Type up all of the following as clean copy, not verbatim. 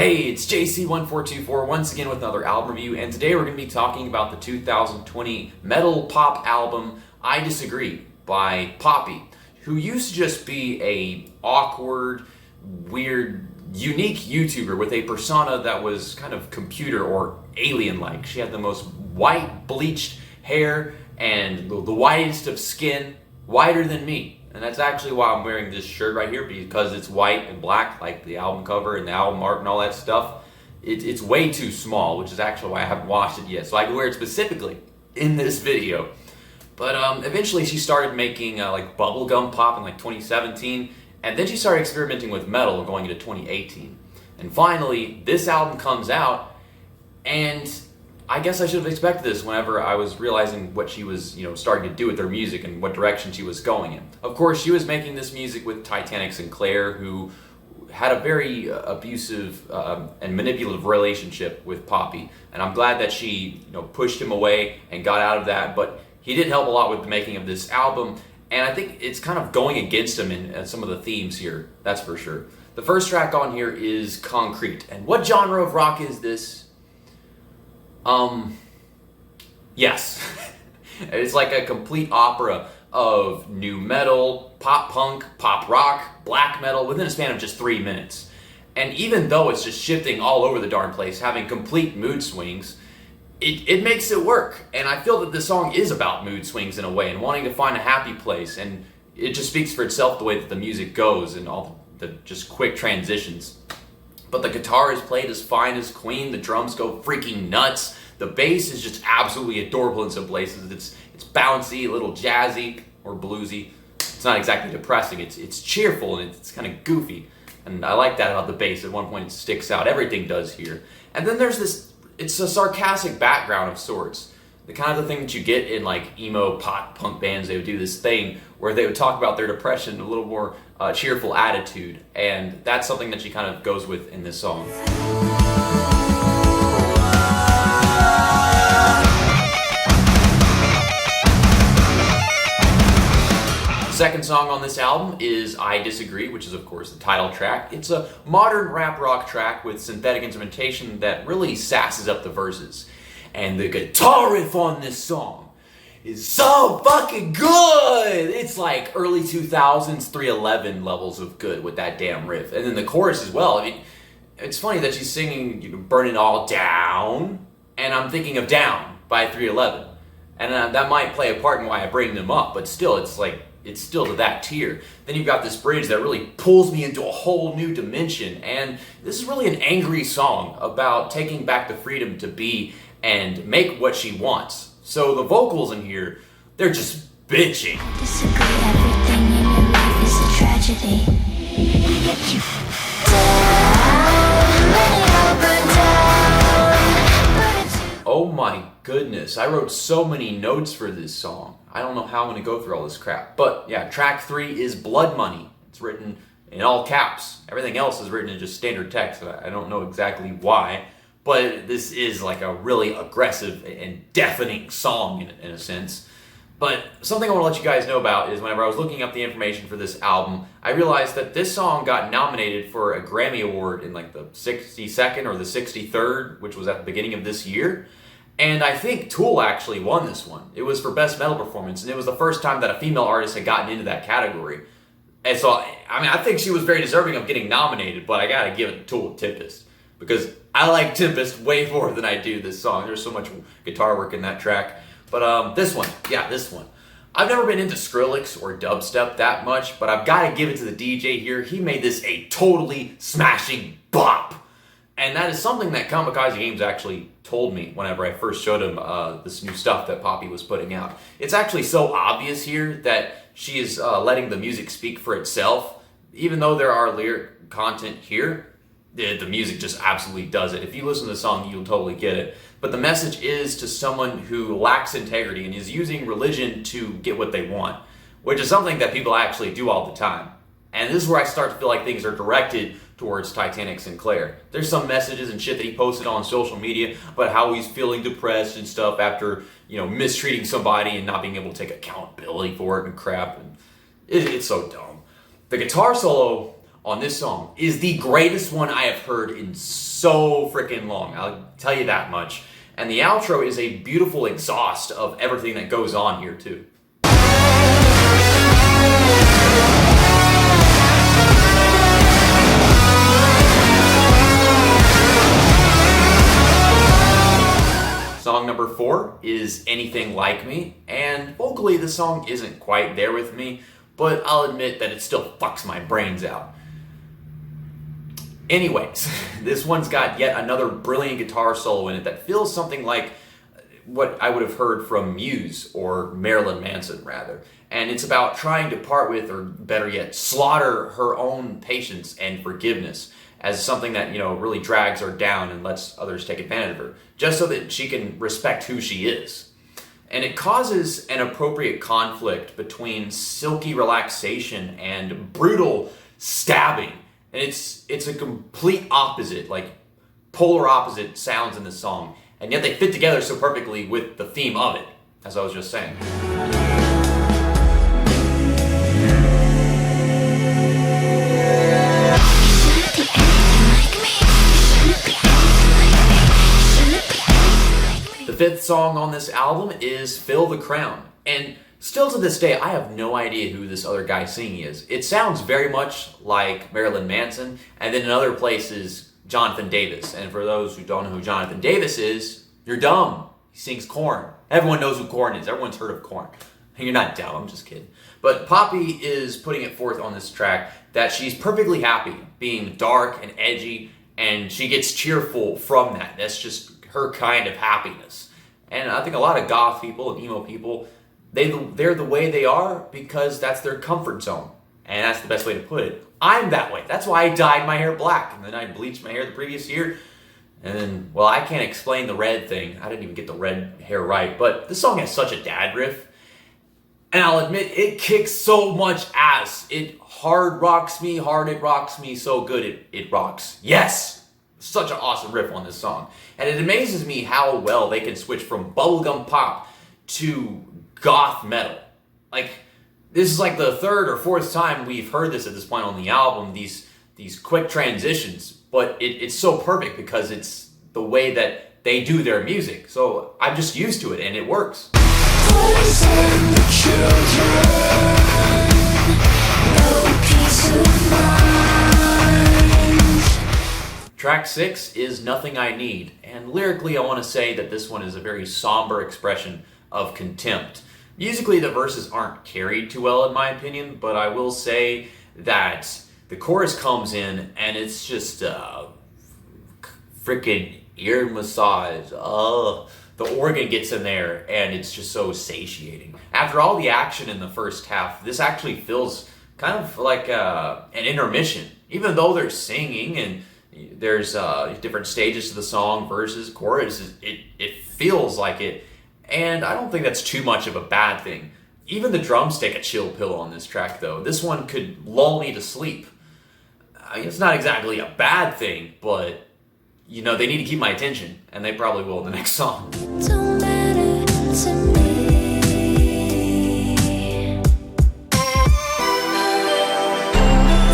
Hey, it's JC1424 once again with another album review, and today we're going to be talking about the 2020 metal pop album I Disagree by Poppy, who used to just be a awkward, weird, unique YouTuber with a persona that was kind of computer or alien-like. She had the most white bleached hair and the whitest of skin, whiter than me. And that's actually why I'm wearing this shirt right here, because it's white and black, like the album cover and the album art and all that stuff. It's way too small, which is actually why I haven't washed it yet. So I can wear it specifically in this video. But eventually she started making like bubblegum pop in like 2017. And then she started experimenting with metal going into 2018. And finally, this album comes out, and I guess I should have expected this whenever I was realizing what she was, starting to do with her music and what direction she was going in. Of course, she was making this music with Titanic Sinclair, who had a very abusive and manipulative relationship with Poppy. And I'm glad that she, pushed him away and got out of that. But he did help a lot with the making of this album. And I think it's kind of going against him in some of the themes here, that's for sure. The first track on here is Concrete. And what genre of rock is this? Yes. It's like a complete opera of new metal, pop punk, pop rock, black metal within a span of just 3 minutes. And even though it's just shifting all over the darn place, having complete mood swings, it makes it work. And I feel that this song is about mood swings in a way and wanting to find a happy place. And it just speaks for itself the way that the music goes and all the just quick transitions. But the guitar is played as fine as Queen, the drums go freaking nuts, the bass is just absolutely adorable in some places. It's bouncy, a little jazzy or bluesy. It's not exactly depressing, it's cheerful and it's kind of goofy. And I like that about the bass. At one point it sticks out, everything does here. And then there's this, it's a sarcastic background of sorts. The kind of the thing that you get in like emo pop punk bands. They would do this thing where they would talk about their depression, a little more cheerful attitude, and that's something that she kind of goes with in this song. Second song on this album is I Disagree, which is of course the title track. It's a modern rap rock track with synthetic instrumentation that really sasses up the verses. And the guitar riff on this song is so fucking good! It's like early 2000s 311 levels of good with that damn riff. And then the chorus as well. I mean, it's funny that she's singing Burn It All Down, and I'm thinking of Down by 311. And that might play a part in why I bring them up, but still, it's still to that tier. Then you've got this bridge that really pulls me into a whole new dimension. And this is really an angry song about taking back the freedom to be and make what she wants. So the vocals in here, they're just bitching. Disagree, everything in your life is a tragedy. Oh my goodness, I wrote so many notes for this song. I don't know how I'm going to go through all this crap. But yeah, track 3 is Blood Money. It's written in all caps. Everything else is written in just standard text. I don't know exactly why. But this is like a really aggressive and deafening song in a sense. But something I want to let you guys know about is whenever I was looking up the information for this album, I realized that this song got nominated for a Grammy Award in like the 62nd or the 63rd, which was at the beginning of this year. And I think Tool actually won this one. It was for Best Metal Performance, and it was the first time that a female artist had gotten into that category. And so, I think she was very deserving of getting nominated, but I gotta give it to Tool and Tempest. Because I like Tempest way more than I do this song. There's so much guitar work in that track. But this one. I've never been into Skrillex or dubstep that much, but I've got to give it to the DJ here. He made this a totally smashing bop. And that is something that Kamikaze Games actually told me whenever I first showed him this new stuff that Poppy was putting out. It's actually so obvious here that she is letting the music speak for itself. Even though there are lyric content here, the music just absolutely does it. If you listen to the song, you'll totally get it. But the message is to someone who lacks integrity and is using religion to get what they want, which is something that people actually do all the time. And this is where I start to feel like things are directed towards Titanic Sinclair. There's some messages and shit that he posted on social media about how he's feeling depressed and stuff after, mistreating somebody and not being able to take accountability for it and crap. And it's so dumb. The guitar solo on this song is the greatest one I have heard in so freaking long. I'll tell you that much. And the outro is a beautiful exhaust of everything that goes on here too. Song number 4 is Anything Like Me, and vocally the song isn't quite there with me, but I'll admit that it still fucks my brains out. Anyways, this one's got yet another brilliant guitar solo in it that feels something like what I would have heard from Muse, or Marilyn Manson rather. And it's about trying to part with, or better yet, slaughter her own patience and forgiveness as something that, really drags her down and lets others take advantage of her, just so that she can respect who she is. And it causes an appropriate conflict between silky relaxation and brutal stabbing. And it's a complete opposite, like polar opposite sounds in the song. And yet they fit together so perfectly with the theme of it, as I was just saying. The 5th song on this album is Fill the Crown. And still to this day, I have no idea who this other guy singing is. It sounds very much like Marilyn Manson, and then in other places, Jonathan Davis. And for those who don't know who Jonathan Davis is, you're dumb. He sings Korn. Everyone knows who Korn is. Everyone's heard of Korn. You're not dumb, I'm just kidding. But Poppy is putting it forth on this track that she's perfectly happy being dark and edgy, and she gets cheerful from that. That's just her kind of happiness. And I think a lot of goth people and emo people, they're the way they are because that's their comfort zone. And that's the best way to put it. I'm that way. That's why I dyed my hair black. And then I bleached my hair the previous year. And then, well, I can't explain the red thing. I didn't even get the red hair right. But this song has such a dad riff. And I'll admit, it kicks so much ass. It hard rocks me so good. It rocks. Yes! Such an awesome riff on this song. And it amazes me how well they can switch from bubblegum pop to goth metal. Like, this is like the 3rd or 4th time we've heard this at this point on the album, these quick transitions. But it's so perfect because it's the way that they do their music. So I'm just used to it and it works. Poison the children, no peace of mind. Track 6 is Nothing I Need, and lyrically I want to say that this one is a very somber expression of contempt. Musically, the verses aren't carried too well in my opinion, but I will say that the chorus comes in and it's just freaking ear massage. The organ gets in there and it's just so satiating. After all the action in the first half, this actually feels kind of like an intermission. Even though they're singing and there's different stages to the song, verses, choruses, it feels like it. And I don't think that's too much of a bad thing. Even the drums take a chill pill on this track though. This one could lull me to sleep. I mean, it's not exactly a bad thing, but they need to keep my attention, and they probably will in the next song. Don't matter to me.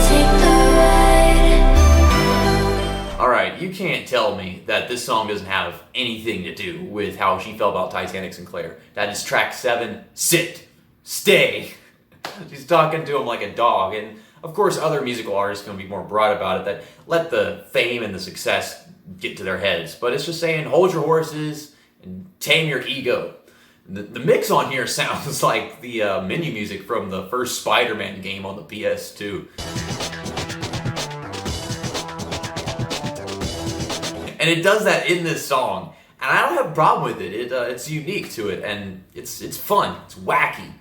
Take the ride. Alright, you can't tell me that this song doesn't have anything to do with how she felt about Titanic Sinclair. That is track 7, Sit, Stay. She's talking to him like a dog, and of course other musical artists can be more broad about it, that let the fame and the success get to their heads. But it's just saying, hold your horses and tame your ego. The mix on here sounds like the menu music from the first Spider-Man game on the PS2. And it does that in this song. And I don't have a problem with it. It's unique to it, and it's fun. It's wacky.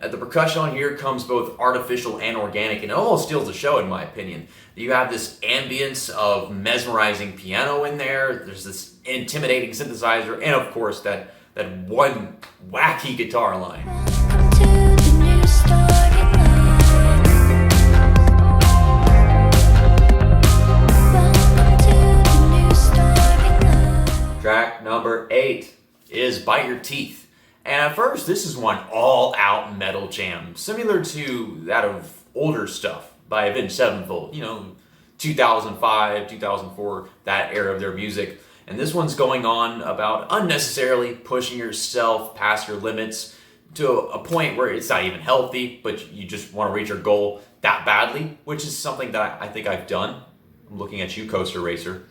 The percussion on here comes both artificial and organic, and it almost steals the show in my opinion. You have this ambience of mesmerizing piano in there, there's this intimidating synthesizer, and of course that one wacky guitar line. Welcome to the new storyline. Welcome to the new storyline. Track number 8 is Bite Your Teeth. And at first, this is one all-out metal jam, similar to that of older stuff. by Avenged Sevenfold. 2005, 2004, that era of their music. And this one's going on about unnecessarily pushing yourself past your limits to a point where it's not even healthy, but you just want to reach your goal that badly, which is something that I think I've done. I'm looking at you, Coaster Racer.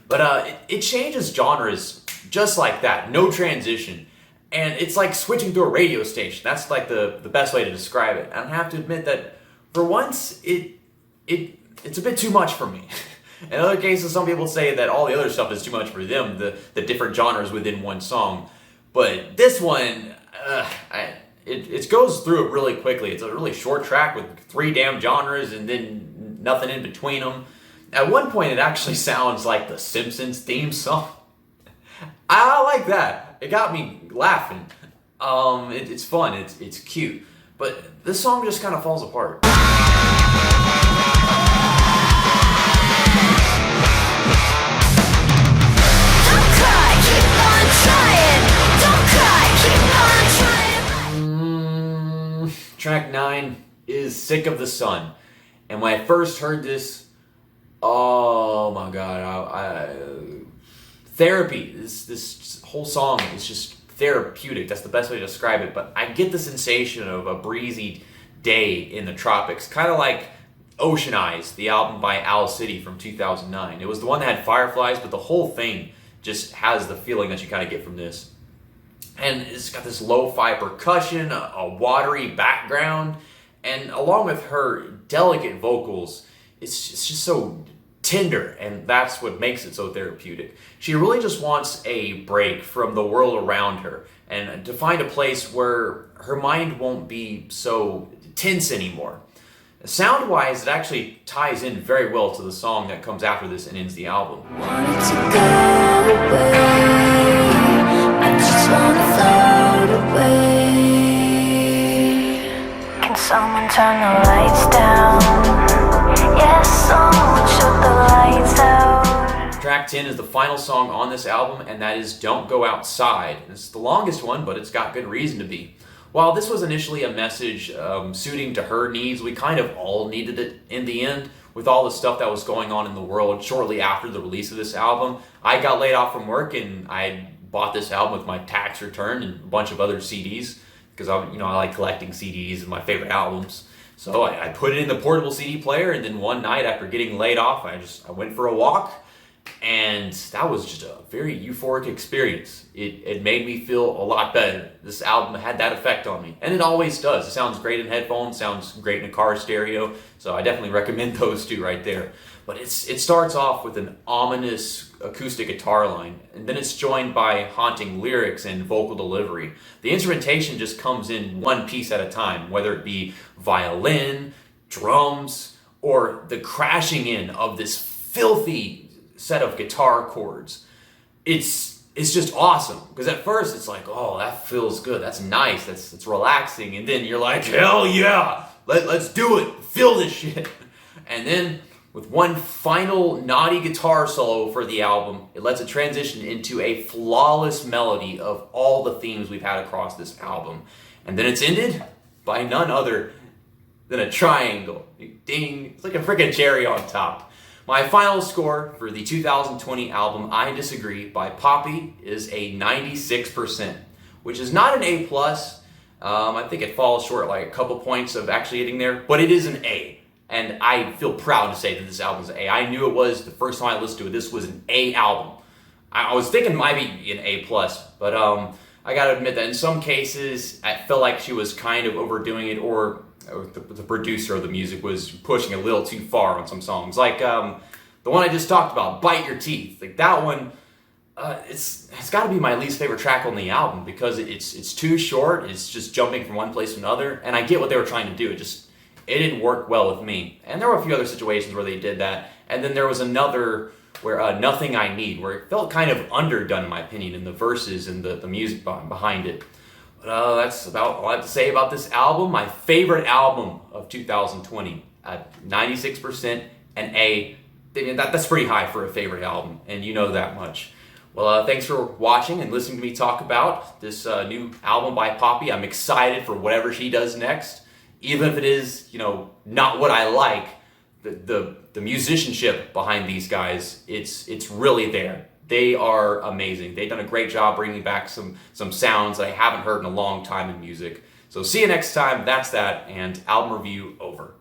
But it changes genres just like that, no transition. And it's like switching to a radio station. That's like the best way to describe it. And I have to admit that for once, it's a bit too much for me. In other cases, some people say that all the other stuff is too much for them, the different genres within one song. But this one, it goes through it really quickly. It's a really short track with 3 damn genres and then nothing in between them. At one point, it actually sounds like the Simpsons theme song. I like that. It got me laughing. It's fun. It's cute. But this song just kind of falls apart. Track 9 is Sick of the Sun. And when I first heard this, oh my god, therapy. This whole song is just therapeutic. That's the best way to describe it. But I get the sensation of a breezy day in the tropics, kind of like Ocean Eyes, the album by Owl City from 2009. It was the one that had fireflies, but the whole thing just has the feeling that you kind of get from this. And it's got this lo-fi percussion, a watery background, and along with her delicate vocals, it's just so tender, and that's what makes it so therapeutic. She really just wants a break from the world around her, and to find a place where her mind won't be so tense anymore. Sound-wise, it actually ties in very well to the song that comes after this and ends the album. Wanted to go away. I just wanna float away. Can someone turn the lights down? Yes, someone shut the lights out. Track 10 is the final song on this album, and that is Don't Go Outside. It's the longest one, but it's got good reason to be. While this was initially a message suiting to her needs, we kind of all needed it in the end. With all the stuff that was going on in the world shortly after the release of this album, I got laid off from work and I bought this album with my tax return and a bunch of other CDs because I like collecting CDs and my favorite albums. So I put it in the portable CD player, and then one night after getting laid off, I went for a walk. And that was just a very euphoric experience. It made me feel a lot better. This album had that effect on me. And it always does. It sounds great in headphones, sounds great in a car stereo. So I definitely recommend those two right there. But it starts off with an ominous acoustic guitar line. And then it's joined by haunting lyrics and vocal delivery. The instrumentation just comes in one piece at a time, whether it be violin, drums, or the crashing in of this filthy set of guitar chords. It's just awesome, because at first it's like, oh, that feels good, that's nice, that's relaxing, and then you're like, hell yeah, let's do it, feel this shit. And then with one final naughty guitar solo for the album, it lets it transition into a flawless melody of all the themes we've had across this album. And then it's ended by none other than a triangle. Ding, it's like a freaking cherry on top. My final score for the 2020 album I Disagree by Poppy is a 96%, which is not an A+. I think it falls short like a couple points of actually hitting there, but it is an A. And I feel proud to say that this album is an A. I knew it was the first time I listened to it. This was an A album. I was thinking it might be an A+, but I gotta admit that in some cases, I felt like she was kind of overdoing it, or the producer of the music was pushing a little too far on some songs. Like the one I just talked about, Bite Your Teeth. Like that one, it's got to be my least favorite track on the album, because it's too short. It's just jumping from one place to another, and I get what they were trying to do. It didn't work well with me. And there were a few other situations where they did that. And then there was another where Nothing I Need, where it felt kind of underdone in my opinion in the verses and the music behind it. But that's about all I have to say about this album. My favorite album of 2020, 96%, an A. That's pretty high for a favorite album, and you know that much. Well, thanks for watching and listening to me talk about this new album by Poppy. I'm excited for whatever she does next, even if it is, not what I like. the musicianship behind these guys, it's really there. They are amazing. They've done a great job bringing back some sounds that I haven't heard in a long time in music. So see you next time. That's that, and album review over.